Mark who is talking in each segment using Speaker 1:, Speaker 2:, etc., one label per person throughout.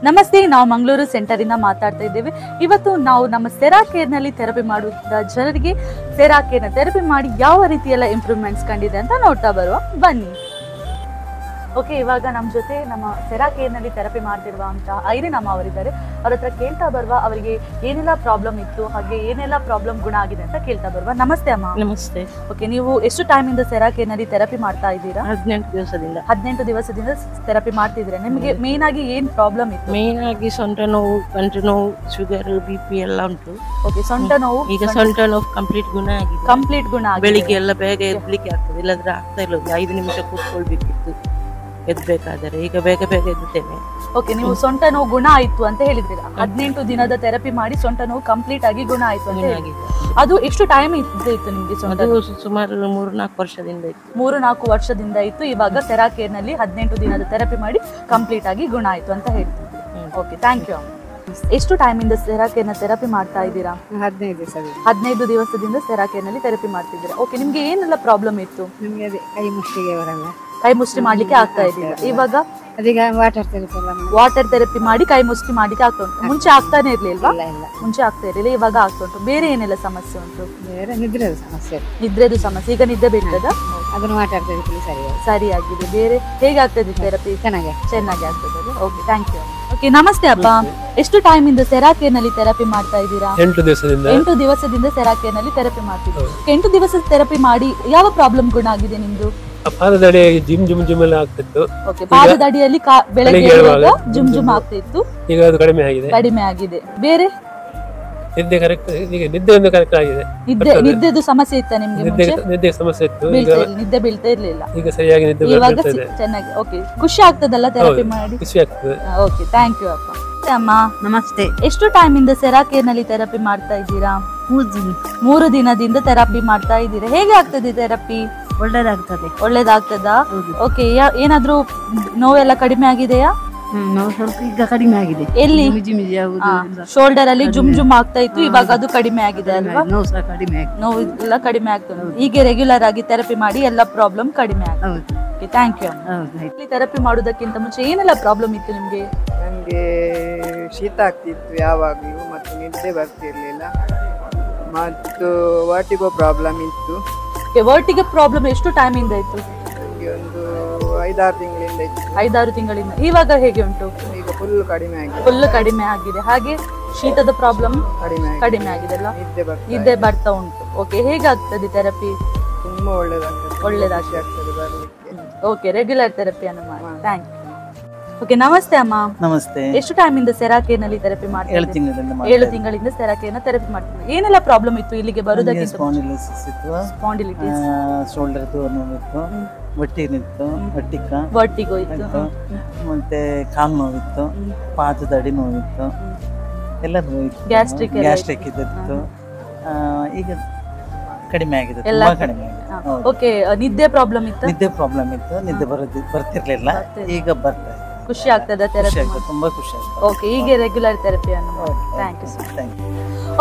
Speaker 1: ನಮಸ್ತೆ, ನಾವು ಮಂಗಳೂರು ಸೆಂಟರ್ ಇಂದ ಮಾತಾಡ್ತಾ ಇದ್ದೇವೆ. ಇವತ್ತು ನಾವು ನಮ್ಮ ಸೆರಾಕೇರ್ ನಲ್ಲಿ ಥೆರಪಿ ಮಾಡುವ ಜನರಿಗೆ ಸೆರಾಕೇರ್ ನ ಥೆರಪಿ ಮಾಡಿ ಯಾವ ರೀತಿಯೆಲ್ಲ ಇಂಪ್ರೂವ್ಮೆಂಟ್ಸ್ ಕಂಡಿದೆ ಅಂತ ನೋಡ್ತಾ ಬರುವ ಬನ್ನಿ. ಓಕೆ, ಇವಾಗ ನಮ್ಮ ಜೊತೆ ನಮ್ಮ ಸೆರಾಕೇರ್ ನಲ್ಲಿ ಥೆರಪಿ ಮಾಡ್ತಿರುವಂತ ಐರಿನ್ ಅಮ್ಮ ಅವರಿದ್ದಾರೆ. ಅವ್ರ ಹತ್ರ ಕೇಳ್ತಾ ಬರುವ ಅವರಿಗೆ ಏನೆಲ್ಲ ಪ್ರಾಬ್ಲಮ್ ಇತ್ತು ಹಾಗೆ ಏನೆಲ್ಲ ಪ್ರಾಬ್ಲಮ್ ಗುಣ ಆಗಿದೆ ಅಂತ ಕೇಳ್ತಾ ಬರುವ. ನಮಸ್ತೆ ಅಮ್ಮ.
Speaker 2: ನಮಸ್ತೆ.
Speaker 1: ಓಕೆ, ನೀವು ಎಷ್ಟು ಟೈಮ್ ಇಂದ ಸೆರಾಕೇರ್ ನಲ್ಲಿ ಥೆರಪಿ ಮಾಡ್ತಾ ಇದ್ದೀರಾ?
Speaker 2: 18
Speaker 1: ದಿವಸದಿಂದ ಥೆರಪಿ ಮಾಡ್ತಿದ್ದೀರಾ. ನಿಮಗೆ ಮೇನ್ ಆಗಿ ಏನ್ ಪ್ರಾಬ್ಲಮ್ ಇತ್ತು?
Speaker 2: ಮೇನ್ ಆಗಿ ಸೊಂಟ ನೋವು, ಗಂಟು ನೋವು, ಶುಗರ್, BP ಎಲ್ಲ ಉಂಟು.
Speaker 1: ಓಕೆ, ಸೊಂಟ ನೋವು.
Speaker 2: ಈಗ ಸೊಂಟ ನೋವು ಕಂಪ್ಲೀಟ್ ಗುಣ ಆಗಿದೆ.
Speaker 1: ಕಂಪ್ಲೀಟ್ ಗುಣ ಆಗಿದೆ.
Speaker 2: ಬೆಳಿಗ್ಗೆ ಎಲ್ಲ ಬೇಗ ಎದ್ಲಿಕ್ಕೆ ಆಗ್ತದೆ, ಇಲ್ಲದ್ರೆ ಆಗ್ತಾ ಇಲ್ಲ. 5 ನಿಮಿಷ ಕೂತ್ಕೊಳ್ಬೇಕಿತ್ತು ಎದ್ಬೇಕಾದರೆ, ಈಗ ಬೇಗ ಬೇಗ ಎದ್ದುತ್ತೇನೆ.
Speaker 1: ಓಕೆ, ನೀವು ಸೊಂಟ ನೋವು ಗುಣ ಆಯ್ತು ಅಂತ ಹೇಳಿದ್ರಿ. 18 ದಿನದ ಥೆರಪಿ ಮಾಡಿ ಸೊಂಟ ನೋವು ಕಂಪ್ಲೀಟ್ ಆಗಿ ಗುಣ ಆಯ್ತು ಅಂತ ಹೇಳಿ. ಅದು ಎಷ್ಟು ಟೈಮ್ ಇತ್ತು ನಿಮ್ಗೆ? ಸೊಂಟ
Speaker 2: ಸುಮಾರು 3-4 ವರ್ಷದಿಂದ ಇತ್ತು.
Speaker 1: 3-4 ವರ್ಷದಿಂದ ಇತ್ತು. ಇವಾಗ ಸೆರಾಕೇರ್ ನಲ್ಲಿ 18 ದಿನದ ಥೆರಪಿ ಮಾಡಿ ಕಂಪ್ಲೀಟ್ ಆಗಿ ಗುಣ ಆಯ್ತು ಅಂತ ಹೇಳ್ತಿದ್ರಿ. Okay, thank you. ಎಷ್ಟು ಟೈಮ್ ಇಂದ ಸೆರಾಕೇರ್ ನ ಥೆರಪಿ ಮಾಡ್ತಾ ಇದ್ದೀರಾ? 15 ದಿವಸದಿಂದ ಸೆರಾಕೇರ್ ನಲ್ಲಿ ಥೆರಪಿ ಮಾಡ್ತಿದ್ದೀರಾ. ಓಕೆ, ನಿಮ್ಗೆ ಏನೆಲ್ಲ ಪ್ರಾಬ್ಲಮ್ ಇತ್ತು?
Speaker 3: ನಿಮಗೆ ಕೈ ಮುಷ್ಟಿಗೆ ಬರಲ್ಲ,
Speaker 1: ಕೈ ಮುಷ್ಟಿ ಮಾಡ್ಲಿಕ್ಕೆ ಆಗ್ತಾ ಇದ್ದಿಲ್ಲ. ಇವಾಗ
Speaker 3: ಅದೀಗ
Speaker 1: ವಾಟರ್ ಥೆರಪಿ ಮಾಡಿ ಕೈ ಮುಷ್ಟಿ ಮಾಡ್ಲಿಕ್ಕೆ ಆಗ್ತಾ ಉಂಟು. ಮುಂಚೆ ಆಗ್ತಾನೆ ಇರ್ಲಿಲ್ವಾ?
Speaker 3: ಇಲ್ಲ,
Speaker 1: ಮುಂಚೆ ಆಗ್ತಾ ಇರ್ಲಿಲ್ಲ, ಇವಾಗ ಆಗ್ತಾ ಉಂಟು. ಬೇರೆ ಏನೆಲ್ಲ ಸಮಸ್ಯೆ ಉಂಟು?
Speaker 3: ಬೇರೆ ನಿದ್ರೆದು ಸಮಸ್ಯೆ.
Speaker 1: ನಿದ್ರೆದು ಸಮಸ್ಯೆ. ಈಗ ನಿದ್ದೆ ಬೀಳ್ತದ?
Speaker 3: ಅದನ್ನು ವಾಟರ್ ಥೆರಪಿ
Speaker 1: ಸರಿಯಾಗಿದೆ. ಬೇರೆ ಹೇಗೆ ಆಗ್ತದೆ ಥೆರಪಿ? ಚೆನ್ನಾಗಿ ಆಗ್ತದೆ. Okay, thank you. ಓಕೆ, ನಮಸ್ತೆ ಅಪ್ಪ. ಎಷ್ಟು ಟೈಮ್ ಇಂದ ಸೆರಾಕೇರ್ ನಲ್ಲಿ ಥೆರಪಿ ಮಾಡ್ತಾ ಇದ್ದೀರಾ?
Speaker 4: 8
Speaker 1: ದಿವಸದಿಂದ ಸೆರಾಕೇರ್ ನಲ್ಲಿ ಥೆರಪಿ ಮಾಡ್ತಿದ್ದೀರಾ. 8 ದಿವಸದ ಥೆರಪಿ ಮಾಡಿ ಯಾವ ಪ್ರಾಬ್ಲಮ್ ಗುಣ ಆಗಿದೆ ನಿಮ್ದು?
Speaker 4: ಪಾದದಡಿ ಜಿಮ್ ಎಲ್ಲ ಆಗ್ತಿತ್ತು.
Speaker 1: ಓಕೆ, ಪಾದದಡಿಯಲ್ಲಿ ಬೆಳಗ್ಗೆ ಜುಮ್ ಆಗ್ತಿತ್ತು.
Speaker 4: ಈಗ ಅದು ಕಡಿಮೆ
Speaker 1: ಆಗಿದೆ. ಬೇರೆ
Speaker 4: ನಿದ್ದೆ ಕರೆಕ್ಟ್, ಈಗ ನಿದ್ದೆ ಒಂದು ಕರೆಕ್ಟ್ ಆಗಿದೆ.
Speaker 1: ನಿದ್ದೆದು ಸಮಸ್ಯೆ ಇತ್ತ ನಿಮ್ಗೆ?
Speaker 4: ನಿದ್ದೆ ಸಮಸ್ಯೆ ಇತ್ತು,
Speaker 1: ನಿದ್ದೆ ಬೀಳ್ತಾ ಇರ್ಲಿಲ್ಲ.
Speaker 4: ಈಗ ಸರಿಯಾಗಿ ನಿದ್ದೆ ಬರ್ತದೆ.
Speaker 1: ಚೆನ್ನಾಗಿ. ಓಕೆ, ಖುಷಿ ಆಗ್ತದಲ್ಲ ಥೆರಪಿ ಮಾಡಿ?
Speaker 4: ಖುಷಿ ಆಗ್ತದೆ.
Speaker 1: ಓಕೆ, ಥ್ಯಾಂಕ್ ಯು ಅಪ್ಪ. ಅಮ್ಮ
Speaker 2: ನಮಸ್ತೆ.
Speaker 1: ಎಷ್ಟು ಟೈಮ್ ಇಂದ ಸೆರಾಕೇರ್ ನಲ್ಲಿ ಥೆರಪಿ ಮಾಡ್ತಾ ಇದ್ದೀರಾ? 3 ದಿನದಿಂದ ಥೆರಪಿ ಮಾಡ್ತಾ ಇದ್ದೀರಾ. ಹೇಗೆ ಆಗ್ತದೆ ಥೆರಪಿ? ಒಳ್ಳೇದಾಗ್ತದಾ? ಓಕೆ, ಏನಾದ್ರೂ ನೋವೆಲ್ಲ ಕಡಿಮೆ ಆಗಿದೆಯಾ?
Speaker 3: ಸ್ವಲ್ಪ ಈಗ ಕಡಿಮೆ ಆಗಿದೆ.
Speaker 1: ಎಲ್ಲಿ? ಶೋಲ್ಡರ್ ಅಲ್ಲಿ ಜುಮ್ ಆಗ್ತಾ ಇತ್ತು, ಇವಾಗ ಅದು ಕಡಿಮೆ ಆಗಿದೆ ಅಲ್ವಾ? ನೋವು ಎಲ್ಲ ಕಡಿಮೆ ಆಗ್ತದೆ. ಹೀಗೆ ರೆಗ್ಯುಲರ್ ಆಗಿ ಥೆರಪಿ ಮಾಡಿ ಎಲ್ಲ ಪ್ರಾಬ್ಲಮ್ ಕಡಿಮೆ ಆಗುತ್ತೆ. Thank you. ಥೆರಪಿ ಮಾಡೋದಕ್ಕಿಂತ ಮುಂಚೆ ಏನೆಲ್ಲ ಪ್ರಾಬ್ಲಮ್ ಇತ್ತು ನಿಮ್ಗೆ?
Speaker 5: ನನಗೆ ಶೀತ ಆಗ್ತಿತ್ತು ಯಾವಾಗಲೂ, ಮತ್ತು ನಿದ್ದೆ ಬರ್ತಿರ್ಲಿಲ್ಲ, ಮತ್ತು ವರ್ಟಿಗೋ ಪ್ರಾಬ್ಲಮ್ ಇತ್ತು.
Speaker 1: ವರ್ಟಿಗೋ ಪ್ರಾಬ್ಲಮ್ ಎಷ್ಟು ಟೈಮ್ ಇಂದ ಇತ್ತು?
Speaker 5: ನನಗೆ ಒಂದು 5-6 ತಿಂಗಳಿಂದ ಇತ್ತು.
Speaker 1: 5-6 ತಿಂಗಳಿಂದ. ಇವಾಗ ಹೇಗೆ ಉಂಟು?
Speaker 5: ಈಗ ಫುಲ್
Speaker 1: ಕಡಿಮೆ ಆಗಿದೆ. ಹಾಗೆ ಶೀತದ ಪ್ರಾಬ್ಲಮ್ ಕಡಿಮೆ ಆಗಿದೆ ಅಲ್ಲ? ನಿದ್ದೆ ಬರ್ತಾ ಉಂಟು. ಓಕೆ, ಹೇಗಾಗ್ತದೆ ಥೆರಪಿ?
Speaker 5: ತುಂಬಾ ಒಳ್ಳೇದಾಗ್ತದೆ ಬರ್ಲಿಕ್ಕೆ.
Speaker 1: ಓಕೆ, ರೆಗ್ಯುಲರ್ ಥೆರಪಿಯನ್ನು ಮಾಡಿ. Thank you. ಓಕೆ, ನಮಸ್ತೆ ಅಮ್ಮ.
Speaker 6: ನಮಸ್ತೆ.
Speaker 1: ಎಷ್ಟು ಟೈಮ್ ಇಂದ ಸೆರಾಕೇರ್ ನಲ್ಲಿ ಥೆರಪಿ ಮಾಡ್ತೀರಾ? 7 ತಿಂಗಳಿಂದ ಸೆರಾಕೇರ್ ನ ಥೆರಪಿ ಮಾಡ್ತೀರಾ. ಏನೆಲ್ಲ ಪ್ರಾಬ್ಲಮ್ ಇತ್ತು ಇಲ್ಲಿಗೆ ಬರೋದಕ್ಕಿಂತ?
Speaker 6: ಸ್ಪಾಂಡಿಲಿಟಿಸ್, ಶೋಲ್ಡರ್ ನೋವಿತ್ತು,
Speaker 1: ವರ್ಟಿಗೋ ಇತ್ತು,
Speaker 6: ಮತ್ತೆ ಕಾಲು ನೋವಿತ್ತು, ಪಾದದಡಿ ನೋವಿತ್ತು, ಎಲ್ಲ ನೋವಿತ್ತು. ಗ್ಯಾಸ್ಟ್ರಿಕ್ ಇತ್ತು. ಈಗ ಕಡಿಮೆ ಆಗಿದೆ, ತುಂಬಾ ಕಡಿಮೆ ಆಗಿದೆ.
Speaker 1: ಓಕೆ, ನಿದ್ದೆ ಪ್ರಾಬ್ಲಮ್ ಇತ್ತು?
Speaker 6: ನಿದ್ದೆ ಬರ್ತಿರ್ಲಿಲ್ಲ, ಈಗ ಬರ್ತಾ ಇದೆ.
Speaker 1: ಖುಷಿ ಆಗ್ತದ ಥೆರಪಿ?
Speaker 6: ತುಂಬಾ ಖುಷಿ ಆಗ್ತದೆ.
Speaker 1: ಓಕೆ, ಹೀಗೆ ರೆಗ್ಯುಲರ್ ಥೆರಪಿಯನ್ನು ಮಾಡಿ. Thank you sir.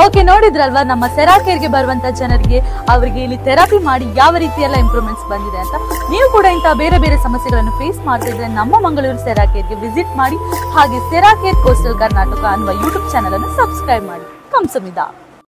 Speaker 1: ಓಕೆ, ನೋಡಿದ್ರಲ್ವಾ ನಮ್ಮ ಸೆರಾಕೇರ್ಗೆ ಬರುವಂತ ಜನರಿಗೆ ಅವರಿಗೆ ಇಲ್ಲಿ ಥೆರಪಿ ಮಾಡಿ ಯಾವ ರೀತಿ ಎಲ್ಲ ಇಂಪ್ರೂವ್ಮೆಂಟ್ಸ್ ಬಂದಿದೆ ಅಂತ. ನೀವು ಕೂಡ ಇಂತಹ ಬೇರೆ ಬೇರೆ ಸಮಸ್ಯೆಗಳನ್ನು ಫೇಸ್ ಮಾಡ್ತಿದ್ರೆ ನಮ್ಮ ಮಂಗಳೂರು ಸೆರಾಕೇರ್ಗೆ ವಿಸಿಟ್ ಮಾಡಿ. ಹಾಗೆ ಸೆರಾಕೇರ್ ಕೋಸ್ಟಲ್ ಕರ್ನಾಟಕ ಅನ್ನುವ ಯೂಟ್ಯೂಬ್ ಚಾನಲ್ ಅನ್ನು ಸಬ್ಸ್ಕ್ರೈಬ್ ಮಾಡಿ. ಕಂಸಮಿದ.